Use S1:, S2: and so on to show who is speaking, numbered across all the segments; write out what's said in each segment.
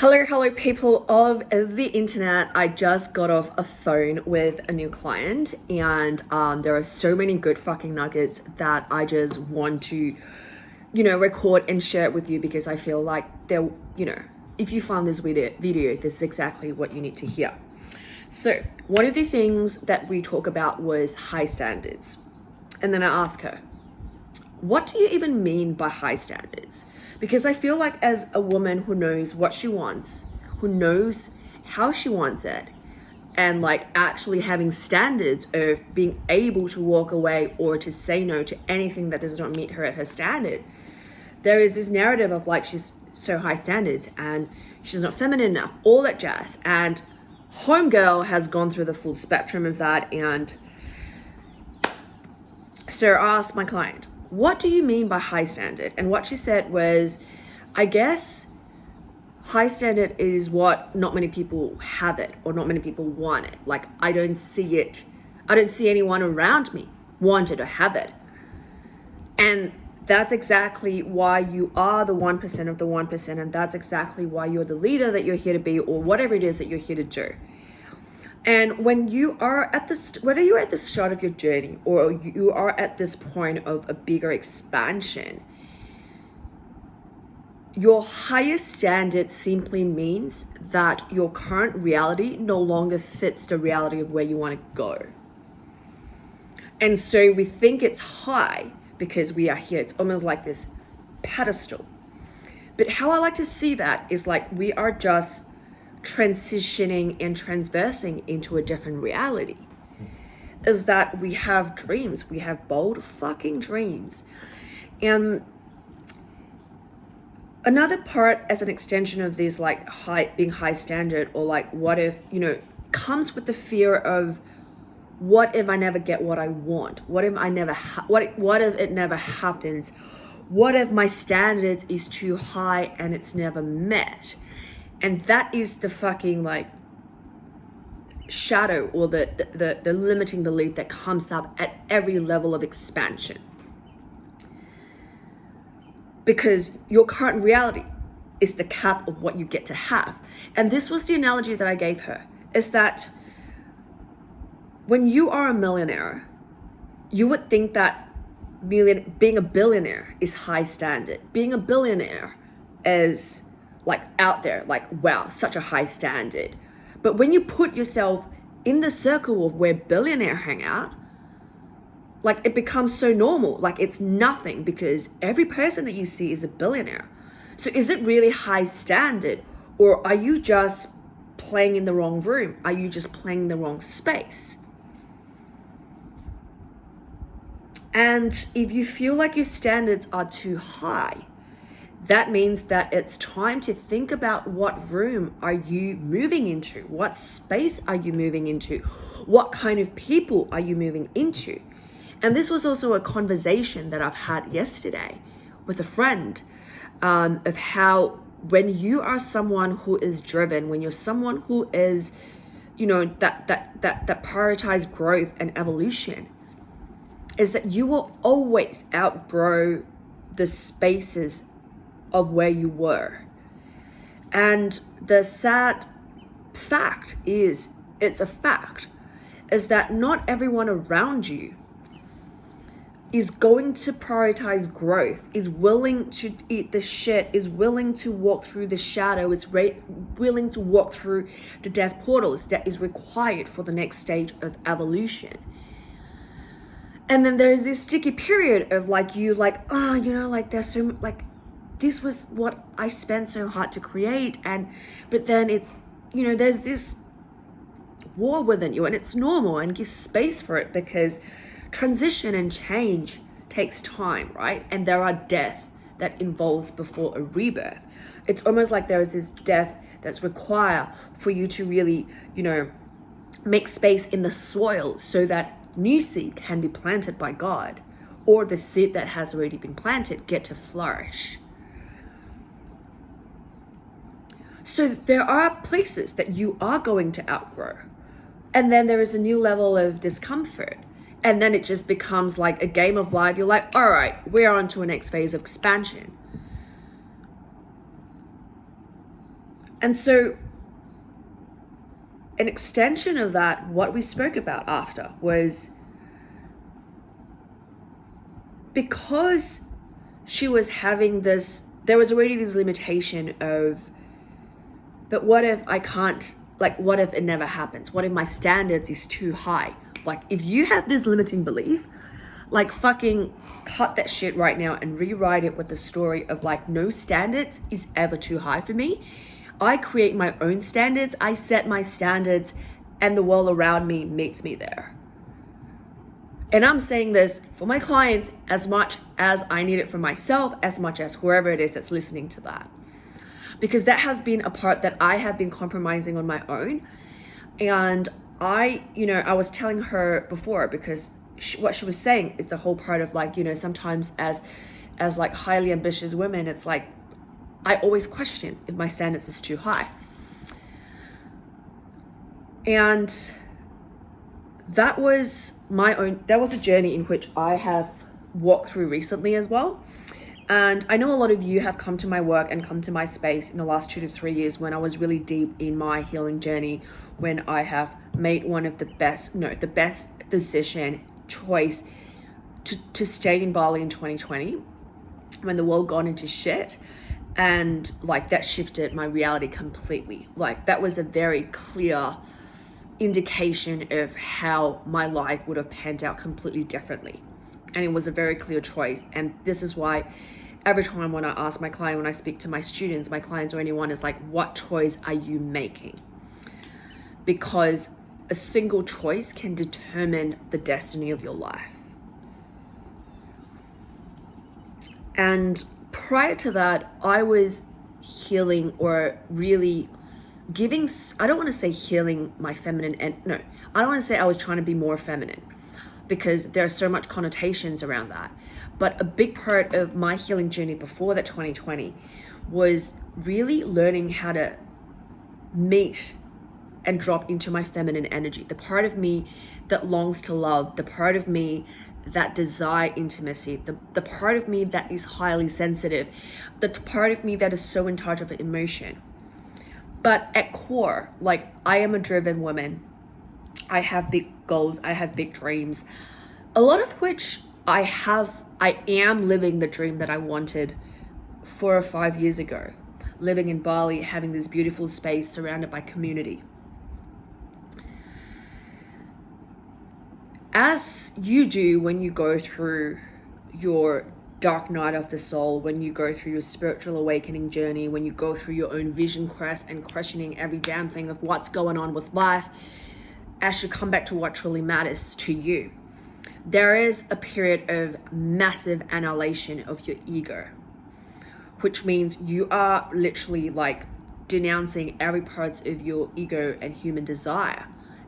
S1: Hello, people of the internet. I just got off a phone with a new client, and there are so many good fucking nuggets that I just want to, record and share it with you because I feel like if you found this video, this is exactly what you need to hear. So one of the things that we talk about was high standards. And then I ask her, what do you even mean by high standards? Because I feel like as a woman who knows what she wants, who knows how she wants it, and like actually having standards of being able to walk away or to say no to anything that does not meet her at her standard, there is this narrative of like she's so high standards and she's not feminine enough, all that jazz. And homegirl has gone through the full spectrum of that. And so I asked my client, what do you mean by high standard? And what she said was, I guess high standard is what not many people have it or not many people want it. Like I don't see it. I don't see anyone around me want it or have it. And that's exactly why you are the 1% of the 1%. And that's exactly why you're the leader that you're here to be, or whatever it is that you're here to do. And when you are whether you're at the start of your journey or you are at this point of a bigger expansion, your highest standard simply means that your current reality no longer fits the reality of where you want to go. And so we think it's high because we are here. It's almost like this pedestal. But how I like to see that is like we are just transitioning and transversing into a different reality. Is that we have dreams, we have bold fucking dreams. And another part as an extension of these like being high standard, or like what if, comes with the fear of what if I never get what I want? What if I never what if it never happens? What if my standards is too high and it's never met? And that is the fucking like shadow or the limiting belief that comes up at every level of expansion. Because your current reality is the cap of what you get to have. And this was the analogy that I gave her, is that when you are a millionaire, you would think that being a billionaire is high standard. Being a billionaire is like out there, like, wow, such a high standard. But when you put yourself in the circle of where billionaires hang out, like it becomes so normal, like it's nothing because every person that you see is a billionaire. So is it really high standard, or are you just playing in the wrong room? Are you just playing in the wrong space? And if you feel like your standards are too high, that means that it's time to think about what room are you moving into? What space are you moving into? What kind of people are you moving into? And this was also a conversation that I've had yesterday with a friend of how when you are someone who is driven, when you're someone who is, that prioritize growth and evolution, is that you will always outgrow the spaces of where you were. And the sad fact is, it's a fact, is that not everyone around you is going to prioritize growth, is willing to eat the shit, is willing to walk through the shadow, is willing to walk through the death portals that is required for the next stage of evolution. And then there's this sticky period of like there's so like, this was what I spent so hard to create. But then it's, there's this war within you, and it's normal, and give space for it because transition and change takes time, right? And there are death that involves before a rebirth. It's almost like there is this death that's required for you to really, make space in the soil so that new seed can be planted by God, or the seed that has already been planted get to flourish. So there are places that you are going to outgrow. And then there is a new level of discomfort. And then it just becomes like a game of life. You're like, all right, we're on to a next phase of expansion. And so an extension of that, what we spoke about after, was because she was having this, there was already this limitation of, but what if I can't, like, what if it never happens? What if my standards is too high? Like, if you have this limiting belief, like, fucking cut that shit right now and rewrite it with the story of, like, no standards is ever too high for me. I create my own standards. I set my standards, and the world around me meets me there. And I'm saying this for my clients as much as I need it for myself, as much as whoever it is that's listening to that. Because that has been a part that I have been compromising on my own. And I was telling her before, because what she was saying is the whole part of, like, sometimes as like highly ambitious women, it's like, I always question if my standards is too high. And that was a journey in which I have walked through recently as well. And I know a lot of you have come to my work and come to my space in the last 2 to 3 years when I was really deep in my healing journey, when I have made one of the best decision choice to stay in Bali in 2020, when the world got into shit. And like, that shifted my reality completely. Like, that was a very clear indication of how my life would have panned out completely differently. And it was a very clear choice. And this is why every time when I ask my client, when I speak to my students, my clients, or anyone, is like, what choice are you making? Because a single choice can determine the destiny of your life. And prior to that, I was healing, or really giving, I don't want to say healing my feminine, and no, I don't want to say I was trying to be more feminine, because there are so much connotations around that. But a big part of my healing journey before that 2020 was really learning how to meet and drop into my feminine energy, the part of me that longs to love, the part of me that desire intimacy, the part of me that is highly sensitive, the part of me that is so in charge of emotion. But at core, like, I am a driven woman. I have big goals, I have big dreams, a lot of which I am living the dream that I wanted 4 or 5 years ago, living in Bali, having this beautiful space surrounded by community. As you do when you go through your dark night of the soul, when you go through your spiritual awakening journey, when you go through your own vision quest and questioning every damn thing of what's going on with life, as you come back to what truly matters to you, there is a period of massive annihilation of your ego, which means you are literally like denouncing every part of your ego and human desire,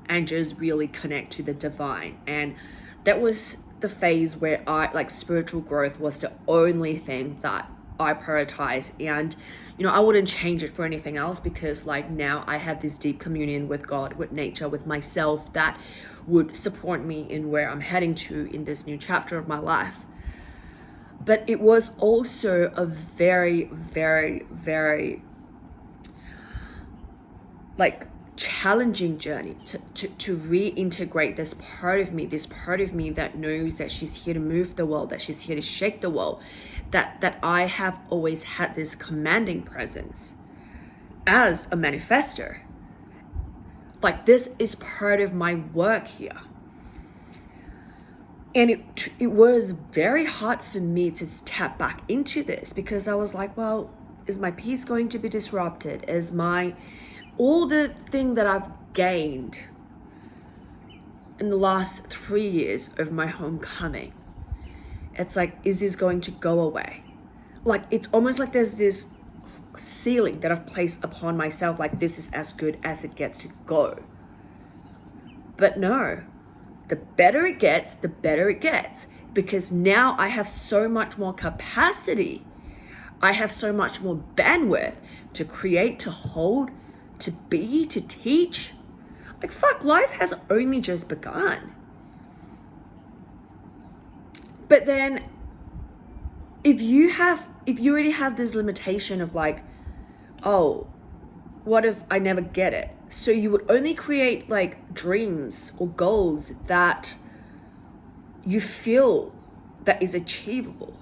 S1: and just really connect to the divine. And that was the phase where spiritual growth was the only thing that I prioritized. And I wouldn't change it for anything else, because like, now I have this deep communion with God, with nature, with myself, that would support me in where I'm heading to in this new chapter of my life. But it was also a very, very, very challenging journey to reintegrate this part of me that knows that she's here to move the world, that she's here to shake the world, that I have always had this commanding presence as a manifester. Like, this is part of my work here. And it was very hard for me to step back into this, because I was like, well, is my peace going to be disrupted? Is all the thing that I've gained in the last 3 years of my homecoming, it's like, is this going to go away? Like, it's almost like there's this ceiling that I've placed upon myself, like, this is as good as it gets to go. But no, the better it gets, the better it gets, because now I have so much more capacity. I have so much more bandwidth to create, to hold, to be, to teach. Like, fuck, life has only just begun. But then if you already have this limitation of like, oh, what if I never get it? So you would only create like dreams or goals that you feel that is achievable,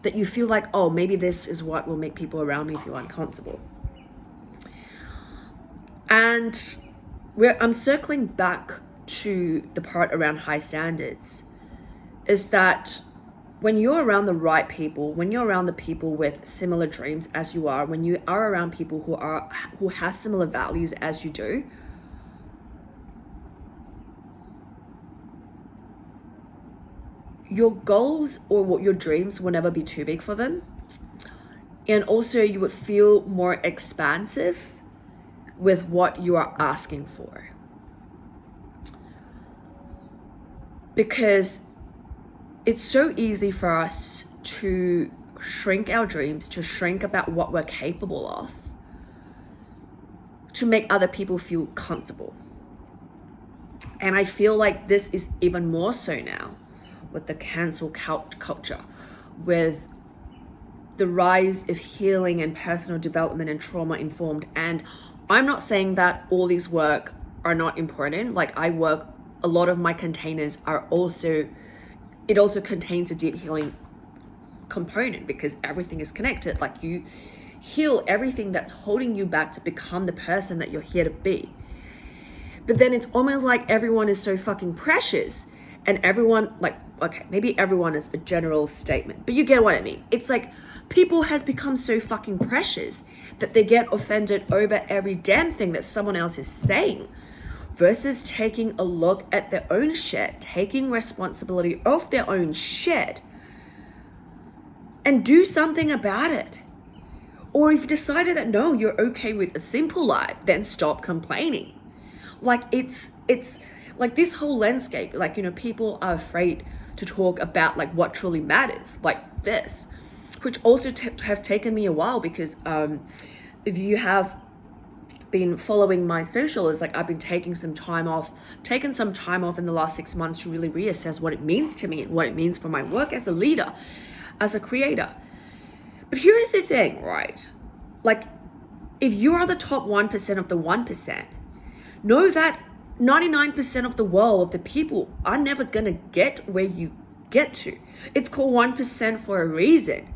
S1: that you feel like, oh, maybe this is what will make people around me feel uncomfortable. And I'm circling back to the part around high standards, is that when you're around the right people, when you're around the people with similar dreams as you are, when you are around people who have similar values as you do, your goals or what your dreams will never be too big for them. And also you would feel more expansive with what you are asking for. Because it's so easy for us to shrink our dreams, to shrink about what we're capable of, to make other people feel comfortable. And I feel like this is even more so now with the cancel culture, with the rise of healing and personal development and trauma informed. And I'm not saying that all these work are not important. Like I work, a lot of my containers are also, it also contains a deep healing component because everything is connected. Like you heal everything that's holding you back to become the person that you're here to be. But then it's almost like everyone is so fucking precious, and everyone, like, okay, maybe everyone is a general statement, but you get what I mean. It's like people has become so fucking precious that they get offended over every damn thing that someone else is saying, versus taking a look at their own shit, taking responsibility of their own shit, and do something about it. Or if you decided that no, you're okay with a simple life, then stop complaining. Like it's like this whole landscape, like, you know, people are afraid to talk about like what truly matters, like this, which also have taken me a while because if you have been following my socials, like I've been taking some time off in the last 6 months to really reassess what it means to me and what it means for my work as a leader, as a creator. But here is the thing, right? Like if you are the top 1% of the 1%, know that 99% of the world, of the people, are never gonna get where you get to. It's called 1% for a reason.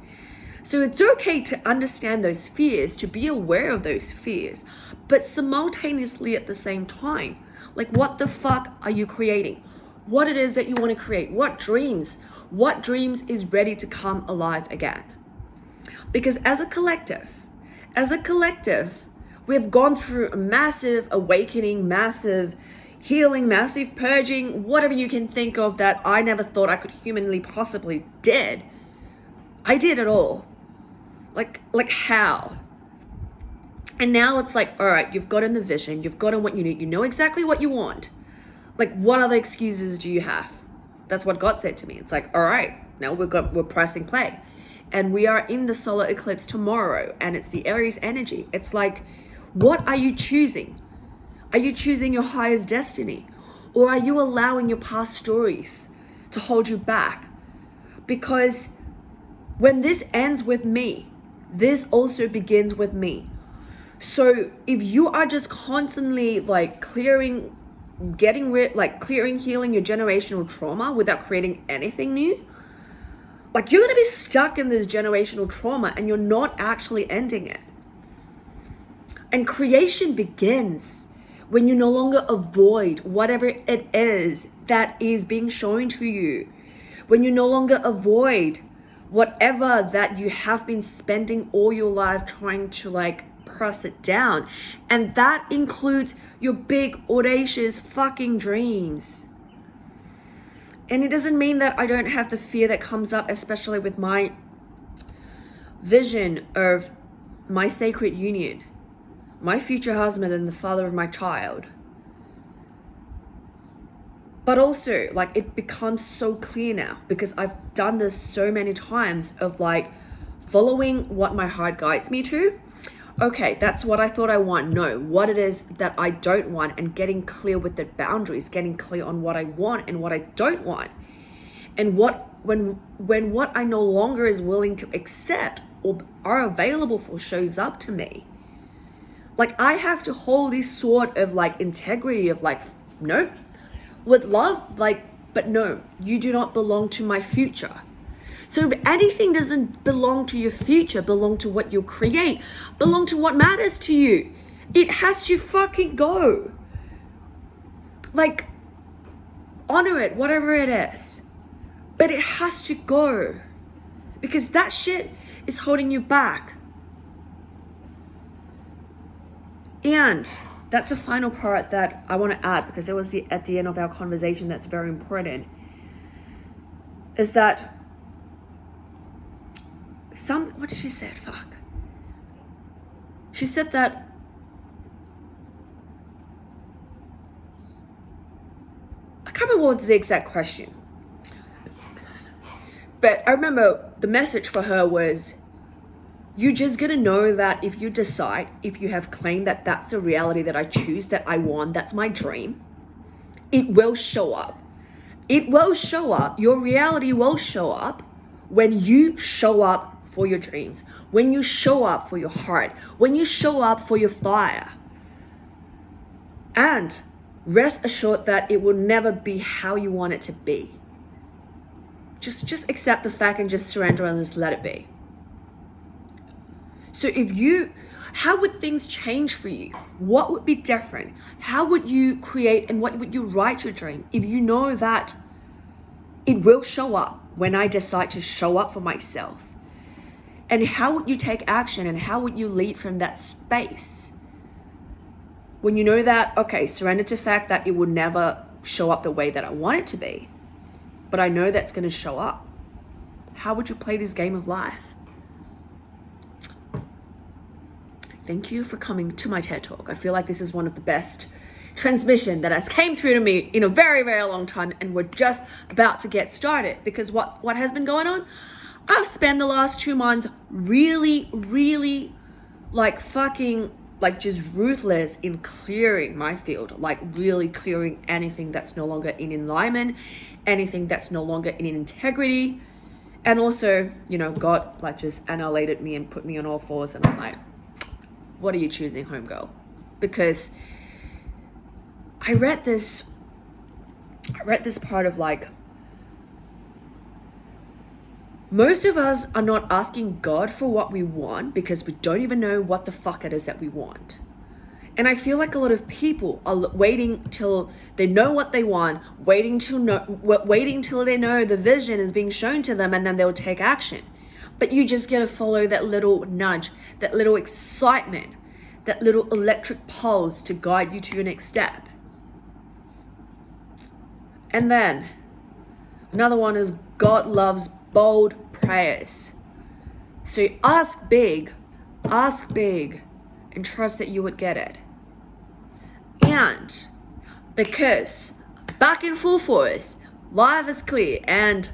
S1: So it's okay to understand those fears, to be aware of those fears, but simultaneously at the same time, like what the fuck are you creating? What it is that you want to create? What dreams is ready to come alive again? Because as a collective, we have gone through a massive awakening, massive healing, massive purging, whatever you can think of that I never thought I could humanly possibly did. I did it all. Like how? And now it's like, all right, you've gotten the vision, you've gotten what you need, you know exactly what you want. Like what other excuses do you have? That's what God said to me. It's like, all right, now we're pressing play. And we are in the solar eclipse tomorrow, and it's the Aries energy. It's like, what are you choosing? Are you choosing your highest destiny? Or are you allowing your past stories to hold you back? Because when this ends with me, this also begins with me. So if you are just constantly like healing your generational trauma without creating anything new, like you're going to be stuck in this generational trauma and you're not actually ending it. And creation begins when you no longer avoid whatever it is that is being shown to you. When you no longer avoid whatever that you have been spending all your life trying to like press it down. And that includes your big, audacious fucking dreams. And it doesn't mean that I don't have the fear that comes up, especially with my vision of my sacred union, my future husband and the father of my child. But also, like, it becomes so clear now because I've done this so many times of like following what my heart guides me to. Okay, that's what I thought I want. No, what it is that I don't want, and getting clear with the boundaries, getting clear on what I want and what I don't want. And when what I no longer is willing to accept or are available for shows up to me, Like, I have to hold this sort of like integrity of like, no, with love, like, but no, you do not belong to my future. So if anything doesn't belong to your future, belong to what you create, belong to what matters to you, it has to fucking go. Like, honor it, whatever it is. But it has to go. Because that shit is holding you back. And that's a final part that I want to add, because it was at the end of our conversation that's very important, is that what did she say? Fuck. She said that I can't remember what was the exact question. But I remember the message for her was, you're just gonna know that if you decide, if you have claimed that that's the reality that I choose, that I want, that's my dream, it will show up. It will show up. Your reality will show up when you show up for your dreams, when you show up for your heart, when you show up for your fire. And rest assured that it will never be how you want it to be. Just accept the fact and just surrender and just let it be. So how would things change for you? What would be different? How would you create and what would you write your dream if you know that it will show up when I decide to show up for myself? And how would you take action and how would you lead from that space? When you know that, okay, surrender to the fact that it will never show up the way that I want it to be, but I know that's going to show up. How would you play this game of life? Thank you for coming to my TED Talk. I feel like this is one of the best transmission that has came through to me in a very, very long time, and we're just about to get started, because what has been going on? I've spent the last 2 months really, really like fucking like just ruthless in clearing my field, like really clearing anything that's no longer in alignment, anything that's no longer in integrity. And also, God like just annihilated me and put me on all fours, and I'm like, what are you choosing, homegirl? Because I read this part of like, most of us are not asking God for what we want because we don't even know what the fuck it is that we want. And I feel like a lot of people are waiting till they know what they want, waiting till they know the vision is being shown to them, and then they'll take action. But you just gotta follow that little nudge, that little excitement, that little electric pulse to guide you to your next step. And then another one is God loves bold prayers. So ask big, and trust that you would get it. And because back in full force, life is clear, and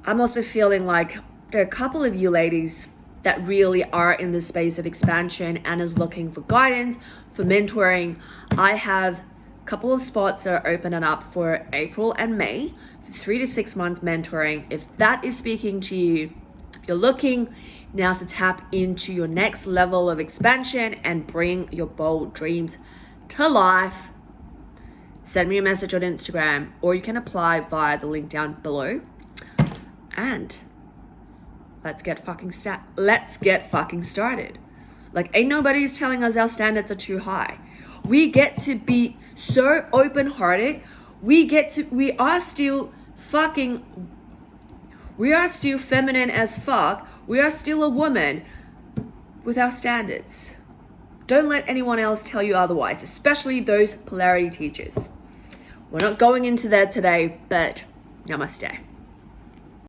S1: I'm also feeling like there are a couple of you ladies that really are in the space of expansion and is looking for guidance, for mentoring. I have a couple of spots that are opening up for April and May, 3 to 6 months mentoring. If that is speaking to you, if you're looking now to tap into your next level of expansion and bring your bold dreams to life, send me a message on Instagram, or you can apply via the link down below. And let's get fucking started. Like, ain't nobody's telling us our standards are too high. We get to be so open-hearted. We are still feminine as fuck. We are still a woman with our standards. Don't let anyone else tell you otherwise, especially those polarity teachers. We're not going into that today, but namaste.